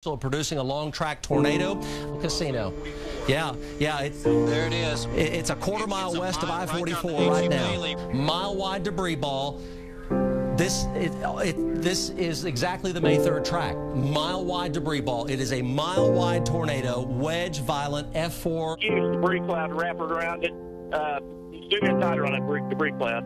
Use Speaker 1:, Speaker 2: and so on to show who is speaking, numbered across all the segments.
Speaker 1: Producing a long track tornado. Casino. Yeah,
Speaker 2: there it is.
Speaker 1: It's a quarter mile west of I-44 right now. Mile wide debris ball. This is exactly the May 3rd track. Mile wide debris ball. It is a mile wide tornado, wedge violent F4.
Speaker 3: Huge debris cloud wrapped around it. Zoom tighter on that debris cloud.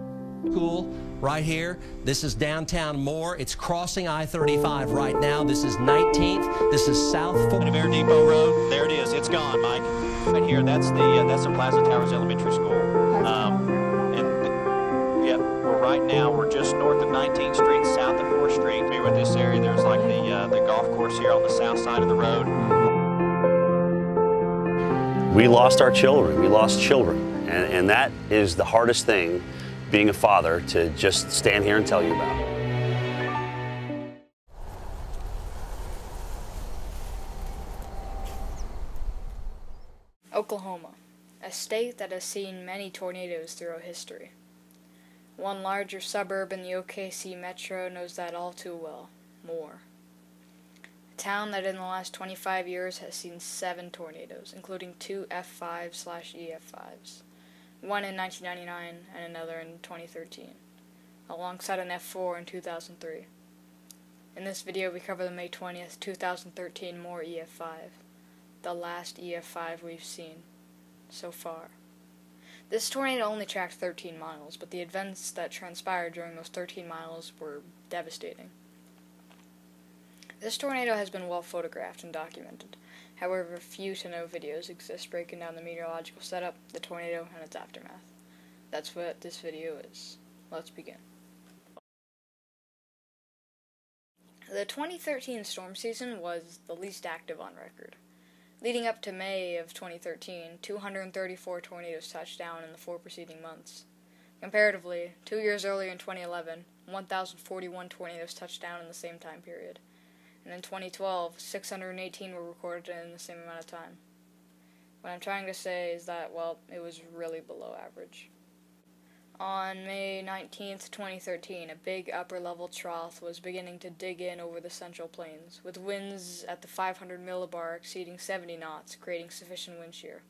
Speaker 1: Cool. Right here. This is downtown Moore. It's crossing I-35 right now. This is 19th. This is South
Speaker 2: Air Depot Road. There it is. It's gone, Mike. Right here. That's the Plaza Towers Elementary School. We're right now. We're just north of 19th Street, south of 4th Street. With this area, there's like the golf course here on the south side of the road.
Speaker 4: We lost our children. We lost children, and that is the hardest thing. Being a father, to just stand here and tell you about.
Speaker 5: Oklahoma, a state that has seen many tornadoes throughout history. One larger suburb in the OKC metro knows that all too well, Moore. A town that in the last 25 years has seen 7 tornadoes, including 2 F5/EF5s. One in 1999 and another in 2013, alongside an F4 in 2003. In this video we cover the May 20th, 2013 Moore EF5, the last EF5 we've seen so far. This tornado only tracked 13 miles, but the events that transpired during those 13 miles were devastating. This tornado has been well photographed and documented. However, few to no videos exist breaking down the meteorological setup, the tornado, and its aftermath. That's what this video is. Let's begin. The 2013 storm season was the least active on record. Leading up to May of 2013, 234 tornadoes touched down in the 4 preceding months. Comparatively, 2 years earlier in 2011, 1,041 tornadoes touched down in the same time period. And in 2012, 618 were recorded in the same amount of time. What I'm trying to say is that, well, it was really below average. On May 19th, 2013, a big upper-level trough was beginning to dig in over the Central Plains, with winds at the 500 millibar exceeding 70 knots, creating sufficient wind shear.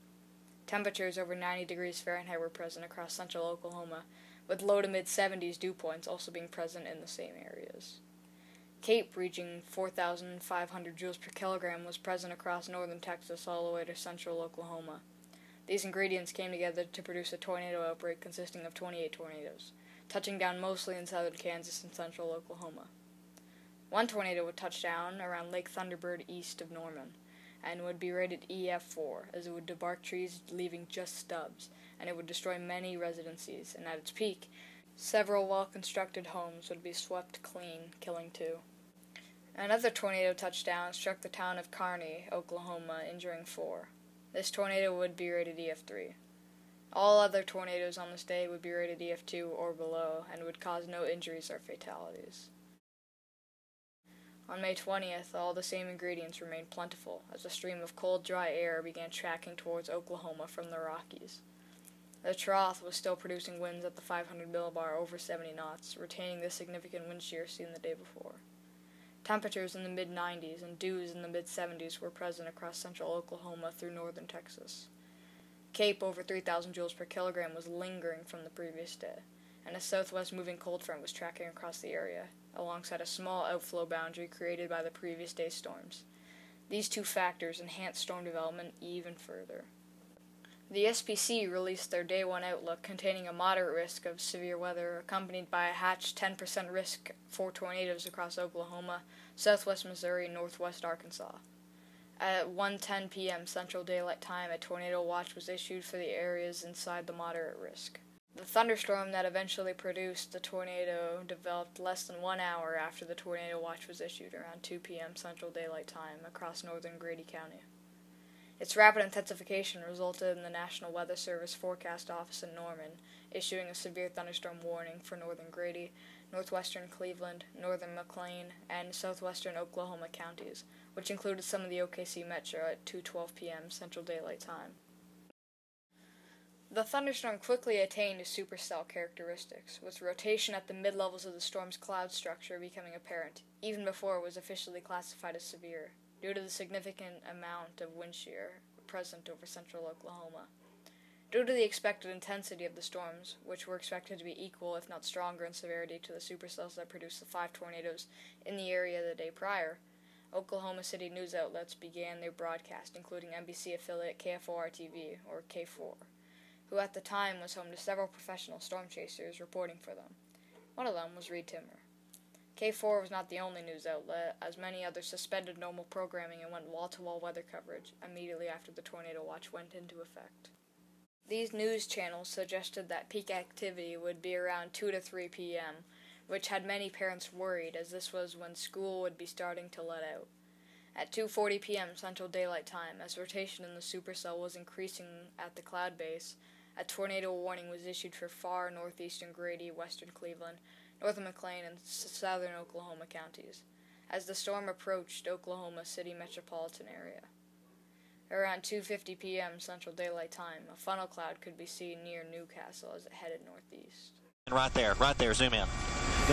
Speaker 5: Temperatures over 90 degrees Fahrenheit were present across central Oklahoma, with low to mid-70s dew points also being present in the same areas. Cape, reaching 4,500 joules per kilogram, was present across northern Texas all the way to central Oklahoma. These ingredients came together to produce a tornado outbreak consisting of 28 tornadoes, touching down mostly in southern Kansas and central Oklahoma. One tornado would touch down around Lake Thunderbird east of Norman, and would be rated EF4, as it would debark trees leaving just stubs, and it would destroy many residencies, and at its peak, several well-constructed homes would be swept clean, killing 2. Another tornado touchdown struck the town of Kearney, Oklahoma, injuring 4. This tornado would be rated EF3. All other tornadoes on this day would be rated EF2 or below, and would cause no injuries or fatalities. On May 20th, all the same ingredients remained plentiful, as a stream of cold, dry air began tracking towards Oklahoma from the Rockies. The trough was still producing winds at the 500 millibar over 70 knots, retaining the significant wind shear seen the day before. Temperatures in the mid-90s and dews in the mid-70s were present across central Oklahoma through northern Texas. Cape, over 3,000 joules per kilogram, was lingering from the previous day, and a southwest moving cold front was tracking across the area, alongside a small outflow boundary created by the previous day's storms. These 2 factors enhanced storm development even further. The SPC released their Day 1 outlook containing a moderate risk of severe weather, accompanied by a hatched 10% risk for tornadoes across Oklahoma, southwest Missouri, and northwest Arkansas. At 1:10 p.m. Central Daylight Time, a tornado watch was issued for the areas inside the moderate risk. The thunderstorm that eventually produced the tornado developed less than 1 hour after the tornado watch was issued, around 2 p.m. Central Daylight Time, across northern Grady County. Its rapid intensification resulted in the National Weather Service Forecast Office in Norman issuing a severe thunderstorm warning for northern Grady, northwestern Cleveland, northern McLean, and southwestern Oklahoma counties, which included some of the OKC metro at 2:12 p.m. Central Daylight Time. The thunderstorm quickly attained supercell characteristics, with rotation at the mid-levels of the storm's cloud structure becoming apparent, even before it was officially classified as severe. due to the significant amount of wind shear present over central Oklahoma. Due to the expected intensity of the storms, which were expected to be equal if not stronger in severity to the supercells that produced the 5 tornadoes in the area the day prior, Oklahoma City news outlets began their broadcast, including NBC affiliate KFOR-TV, or K4, who at the time was home to several professional storm chasers reporting for them. One of them was Reed Timmer. K4 was not the only news outlet, as many others suspended normal programming and went wall-to-wall weather coverage immediately after the tornado watch went into effect. These news channels suggested that peak activity would be around 2 to 3 p.m., which had many parents worried, as this was when school would be starting to let out. At 2:40 p.m. Central Daylight Time, as rotation in the supercell was increasing at the cloud base, a tornado warning was issued for far northeastern Grady, western Cleveland, northern McLean, and southern Oklahoma counties, as the storm approached Oklahoma City metropolitan area. Around 2:50 p.m. Central Daylight Time, a funnel cloud could be seen near Newcastle as it headed northeast.
Speaker 2: And right there, zoom in.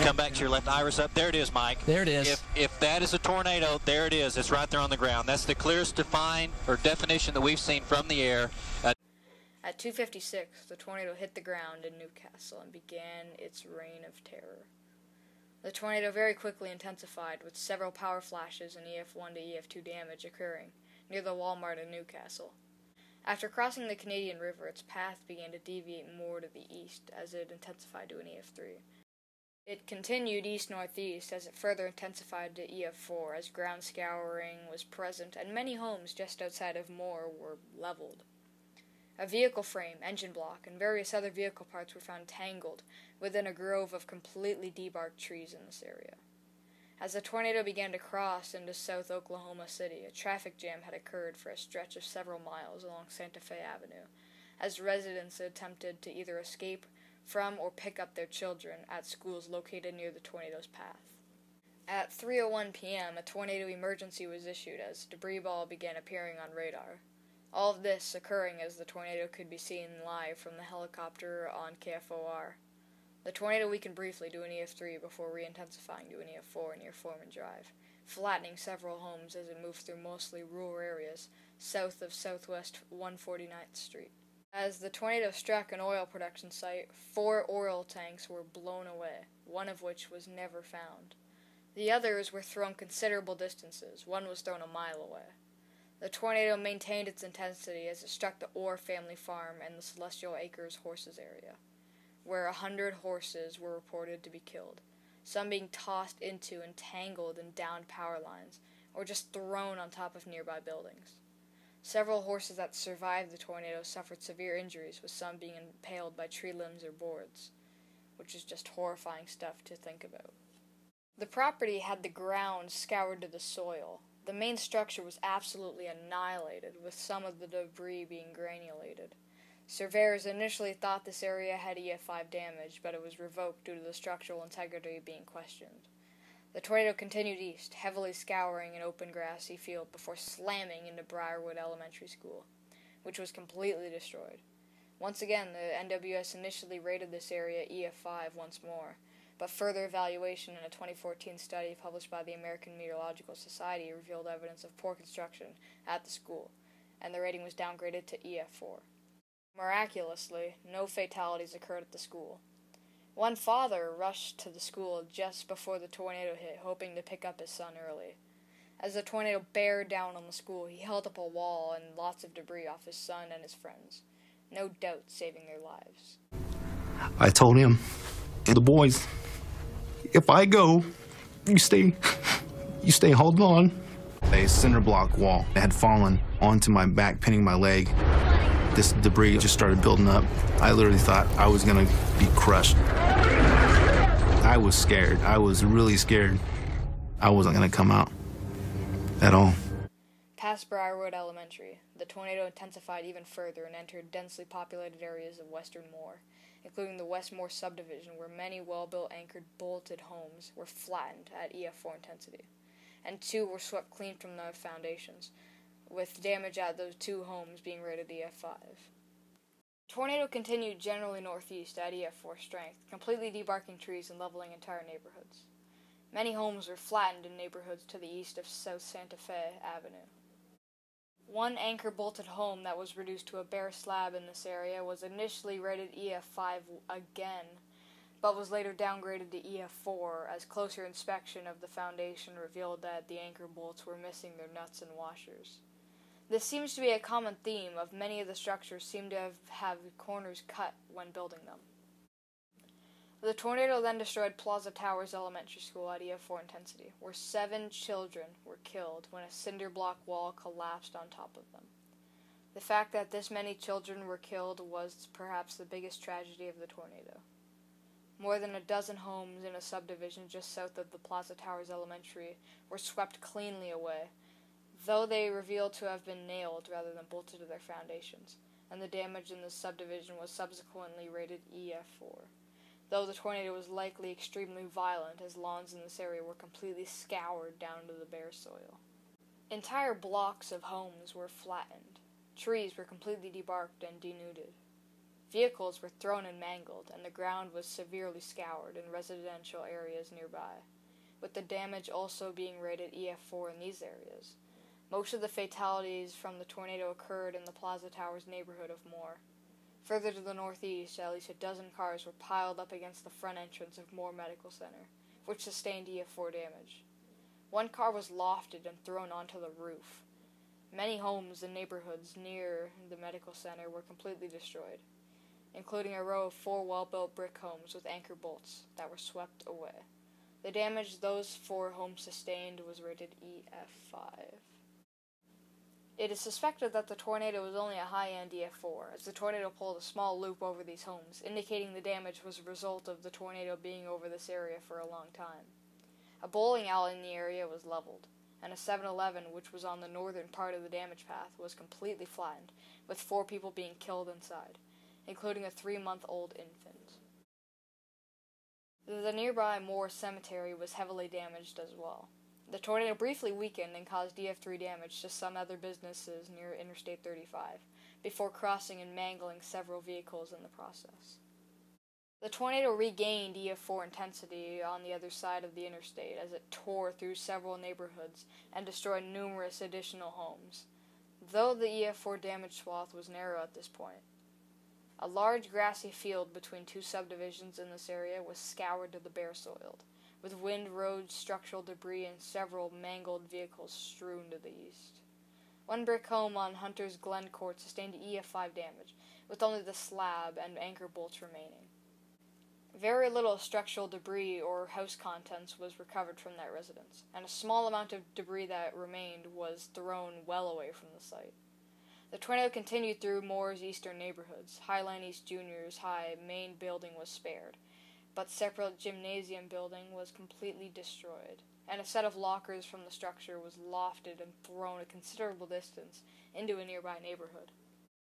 Speaker 2: Come back to your left, iris up. There it is, Mike.
Speaker 1: There it is.
Speaker 2: If that is a tornado, there it is. It's right there on the ground. That's the clearest definition that we've seen from the air.
Speaker 5: At 2:56, the tornado hit the ground in Newcastle and began its reign of terror. The tornado very quickly intensified, with several power flashes and EF1 to EF2 damage occurring near the Walmart in Newcastle. After crossing the Canadian River, its path began to deviate more to the east as it intensified to an EF3. It continued east-northeast as it further intensified to EF4 as ground scouring was present and many homes just outside of Moore were leveled. A vehicle frame, engine block, and various other vehicle parts were found tangled within a grove of completely debarked trees in this area. As the tornado began to cross into South Oklahoma City, a traffic jam had occurred for a stretch of several miles along Santa Fe Avenue, as residents attempted to either escape from or pick up their children at schools located near the tornado's path. At 3:01 p.m., a tornado emergency was issued as debris ball began appearing on radar. All of this occurring as the tornado could be seen live from the helicopter on KFOR. The tornado weakened briefly to an EF3 before re-intensifying to an EF4 near Foreman Drive, flattening several homes as it moved through mostly rural areas south of Southwest 149th Street. As the tornado struck an oil production site, 4 oil tanks were blown away, one of which was never found. The others were thrown considerable distances. One was thrown a mile away. The tornado maintained its intensity as it struck the Orr family farm and the Celestial Acres horses area, where 100 horses were reported to be killed, some being tossed into and tangled in downed power lines, or just thrown on top of nearby buildings. Several horses that survived the tornado suffered severe injuries, with some being impaled by tree limbs or boards, which is just horrifying stuff to think about. The property had the ground scoured to the soil. The main structure was absolutely annihilated, with some of the debris being granulated. Surveyors initially thought this area had EF5 damage, but it was revoked due to the structural integrity being questioned. The tornado continued east, heavily scouring an open grassy field before slamming into Briarwood Elementary School, which was completely destroyed. Once again, the NWS initially rated this area EF5 once more, but further evaluation in a 2014 study published by the American Meteorological Society revealed evidence of poor construction at the school, and the rating was downgraded to EF4. Miraculously, no fatalities occurred at the school. One father rushed to the school just before the tornado hit, hoping to pick up his son early. As the tornado bared down on the school, he held up a wall and lots of debris off his son and his friends, no doubt saving their lives.
Speaker 6: I told him and the boys, if I go, you stay holding on. A cinder block wall had fallen onto my back, pinning my leg. This debris just started building up. I literally thought I was gonna be crushed. I was scared. I was really scared. I wasn't gonna come out at all.
Speaker 5: Past Briarwood Elementary, the tornado intensified even further and entered densely populated areas of western Moore, including the Westmore subdivision, where many well-built anchored bolted homes were flattened at EF4 intensity, and 2 were swept clean from their foundations, with damage at those 2 homes being rated EF5. The tornado continued generally northeast at EF4 strength, completely debarking trees and leveling entire neighborhoods. Many homes were flattened in neighborhoods to the east of South Santa Fe Avenue. One anchor-bolted home that was reduced to a bare slab in this area was initially rated EF5 again, but was later downgraded to EF4 as closer inspection of the foundation revealed that the anchor bolts were missing their nuts and washers. This seems to be a common theme of many of the structures seem to have corners cut when building them. The tornado then destroyed Plaza Towers Elementary School at EF4 intensity, where 7 children were killed when a cinder block wall collapsed on top of them. The fact that this many children were killed was perhaps the biggest tragedy of the tornado. More than a dozen homes in a subdivision just south of the Plaza Towers Elementary were swept cleanly away, though they revealed to have been nailed rather than bolted to their foundations, and the damage in the subdivision was subsequently rated EF4. Though the tornado was likely extremely violent, as lawns in this area were completely scoured down to the bare soil. Entire blocks of homes were flattened. Trees were completely debarked and denuded. Vehicles were thrown and mangled, and the ground was severely scoured in residential areas nearby, with the damage also being rated EF4 in these areas. Most of the fatalities from the tornado occurred in the Plaza Towers neighborhood of Moore. Further to the northeast, at least a dozen cars were piled up against the front entrance of Moore Medical Center, which sustained EF4 damage. One car was lofted and thrown onto the roof. Many homes and neighborhoods near the medical center were completely destroyed, including a row of 4 well-built brick homes with anchor bolts that were swept away. The damage those 4 homes sustained was rated EF5. It is suspected that the tornado was only a high-end EF4, as the tornado pulled a small loop over these homes, indicating the damage was a result of the tornado being over this area for a long time. A bowling alley in the area was leveled, and a 7-Eleven, which was on the northern part of the damage path, was completely flattened, with 4 people being killed inside, including a 3-month-old infant. The nearby Moore Cemetery was heavily damaged as well. The tornado briefly weakened and caused EF3 damage to some other businesses near Interstate 35, before crossing and mangling several vehicles in the process. The tornado regained EF4 intensity on the other side of the interstate as it tore through several neighborhoods and destroyed numerous additional homes, though the EF4 damage swath was narrow at this point. A large grassy field between 2 subdivisions in this area was scoured to the bare soil, with wind, roads, structural debris, and several mangled vehicles strewn to the east. One brick home on Hunter's Glen Court sustained EF5 damage, with only the slab and anchor bolts remaining. Very little structural debris or house contents was recovered from that residence, and a small amount of debris that remained was thrown well away from the site. The tornado continued through Moore's eastern neighborhoods. Highline East Junior's High main building was spared, but separate gymnasium building was completely destroyed, and a set of lockers from the structure was lofted and thrown a considerable distance into a nearby neighborhood.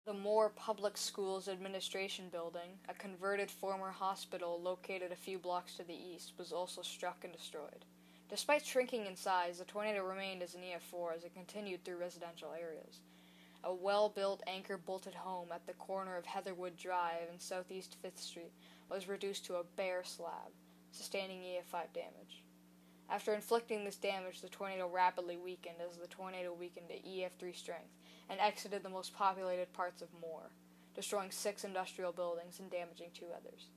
Speaker 5: The Moore Public Schools Administration Building, a converted former hospital located a few blocks to the east, was also struck and destroyed. Despite shrinking in size, the tornado remained as an EF4 as it continued through residential areas. A well-built anchor-bolted home at the corner of Heatherwood Drive and Southeast 5th Street was reduced to a bare slab, sustaining EF5 damage. After inflicting this damage, the tornado rapidly weakened as the tornado weakened to EF3 strength and exited the most populated parts of Moore, destroying 6 industrial buildings and damaging 2 others.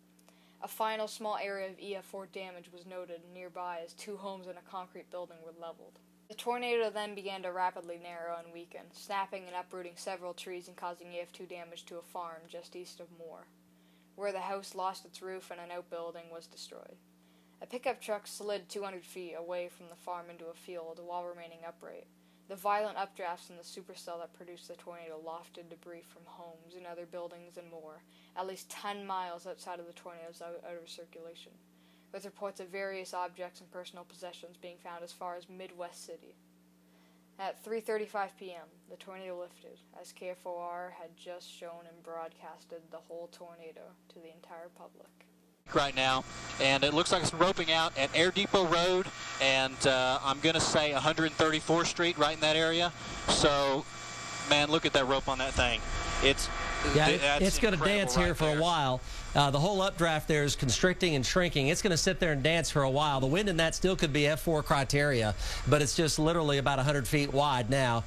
Speaker 5: A final small area of EF4 damage was noted nearby as 2 homes and a concrete building were leveled. The tornado then began to rapidly narrow and weaken, snapping and uprooting several trees and causing EF2 damage to a farm just east of Moore, where the house lost its roof and an outbuilding was destroyed. A pickup truck slid 200 feet away from the farm into a field while remaining upright. The violent updrafts in the supercell that produced the tornado lofted debris from homes and other buildings and more, at least 10 miles outside of the tornado's outer circulation, with reports of various objects and personal possessions being found as far as Midwest City. At 3:35 p.m., the tornado lifted, as KFOR had just shown and broadcasted the whole tornado to the entire public.
Speaker 2: Right now, and it looks like it's roping out at Air Depot Road and I'm going to say 134th Street, right in that area. So, man, look at that rope on that thing. It's
Speaker 1: Yeah,
Speaker 2: That's
Speaker 1: it's going to
Speaker 2: incredible
Speaker 1: dance here
Speaker 2: right
Speaker 1: for
Speaker 2: there.
Speaker 1: a while. The whole updraft there is constricting and shrinking. It's going to sit there and dance for a while. The wind in that still could be F4 criteria, but it's just literally about 100 feet wide now.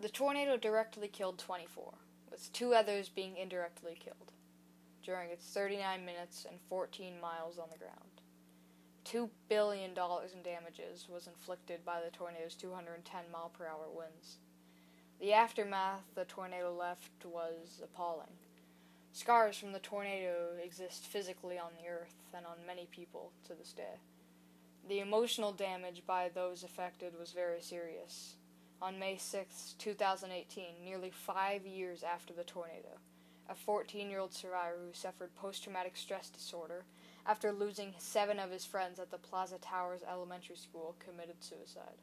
Speaker 5: The tornado directly killed 24, with 2 others being indirectly killed during its 39 minutes and 14 miles on the ground. $2 billion in damages was inflicted by the tornado's 210-mile-per-hour winds. The aftermath the tornado left was appalling. Scars from the tornado exist physically on the earth and on many people to this day. The emotional damage by those affected was very serious. On May 6, 2018, nearly 5 years after the tornado, a 14-year-old survivor who suffered post-traumatic stress disorder after losing 7 of his friends at the Plaza Towers Elementary School committed suicide.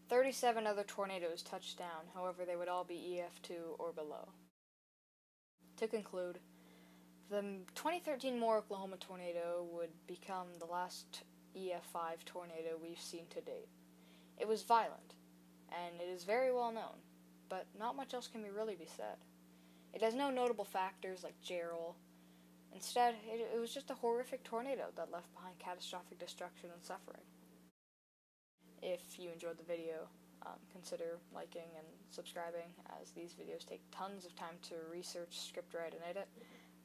Speaker 5: 37 other tornadoes touched down, however they would all be EF2 or below. To conclude, the 2013 Moore, Oklahoma tornado would become the last EF5 tornado we've seen to date. It was violent, and it is very well known, but not much else can really be said. It has no notable factors like Gerald. Instead, it was just a horrific tornado that left behind catastrophic destruction and suffering. If you enjoyed the video, consider liking and subscribing, as these videos take tons of time to research, script write, and edit.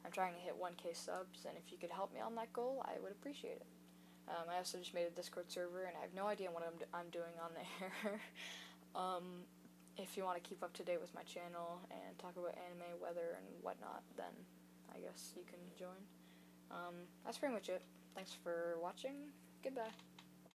Speaker 5: I'm trying to hit 1K subs, and if you could help me on that goal, I would appreciate it. I also just made a Discord server, and I have no idea what I'm doing on there. If you want to keep up to date with my channel and talk about anime, weather, and whatnot, then I guess you can join. That's pretty much it. Thanks for watching. Goodbye.